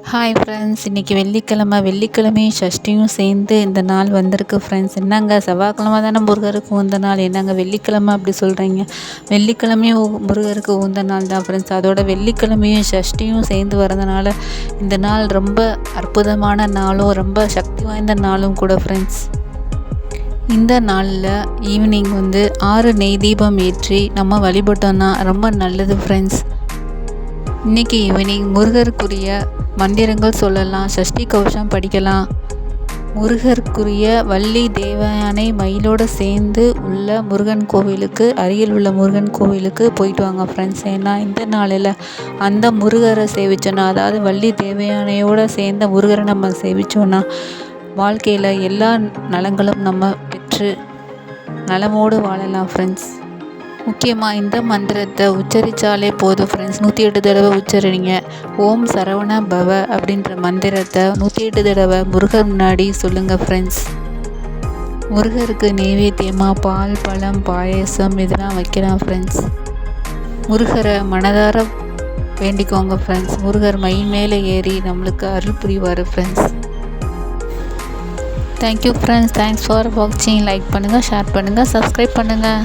Hi friends, இன்றைக்கி வெள்ளிக்கிழமையும் சஷ்டியும் சேர்ந்து இந்த நாள் வந்திருக்கு ஃப்ரெண்ட்ஸ். என்னங்க செவ்வாய்க்கிழமை தானே முருகருக்கு உகந்த நாள், என்னங்க வெள்ளிக்கிழமை அப்படி சொல்கிறீங்க? வெள்ளிக்கிழமையும் முருகருக்கு உகந்த நாள் தான் ஃப்ரெண்ட்ஸ். அதோட வெள்ளிக்கிழமையும் சஷ்டியும் சேர்ந்து வரதுனால இந்த நாள் ரொம்ப அற்புதமான நாளும் ரொம்ப சக்தி வாய்ந்த நாளும் கூட ஃப்ரெண்ட்ஸ். இந்த நாளில் ஈவினிங் 6 நெய் தீபம் ஏற்றி நம்ம வழிபட்டோன்னா ரொம்ப நல்லது ஃப்ரெண்ட்ஸ். இன்றைக்கி ஈவினிங் முருகருக்குரிய மந்திரங்கள் சொல்லலாம், சஷ்டி கவசம் படிக்கலாம். முருகருக்குரிய வள்ளி தேவயானை மயிலோடு சேர்ந்து உள்ள முருகன் கோவிலுக்கு, அருகில் உள்ள முருகன் கோவிலுக்கு போயிட்டு வாங்க ஃப்ரெண்ட்ஸ். ஏன்னா இந்த நாளில் அந்த முருகரை சேவிச்சோன்னா, அதாவது வள்ளி தேவயானையோடு சேர்ந்த முருகரை நம்ம சேவித்தோன்னா வாழ்க்கையில் எல்லா நலங்களும் நம்ம பெற்று நலமோடு வாழலாம் ஃப்ரெண்ட்ஸ். முக்கியமாக இந்த மந்திரத்தை உச்சரித்தாலே போதும் ஃப்ரெண்ட்ஸ். 108 தடவை உச்சரிங்க. ஓம் சரவண பவ அப்படின்ற மந்திரத்தை 108 தடவை முருகர் முன்னாடி சொல்லுங்கள் ஃப்ரெண்ட்ஸ். முருகருக்கு நெய்வேத்தியமாக பால், பழம், பாயசம் இதெல்லாம் வைக்கலாம் ஃப்ரெண்ட்ஸ். முருகரை மனதார வேண்டிக்கோங்க ஃப்ரெண்ட்ஸ். முருகர் மயில் மேலே ஏறி நம்மளுக்கு அருள் புரிவார் friends. Thank you friends. Thanks for வாட்சிங். லைக் பண்ணுங்கள், ஷேர் பண்ணுங்கள், சப்ஸ்கிரைப் பண்ணுங்கள்.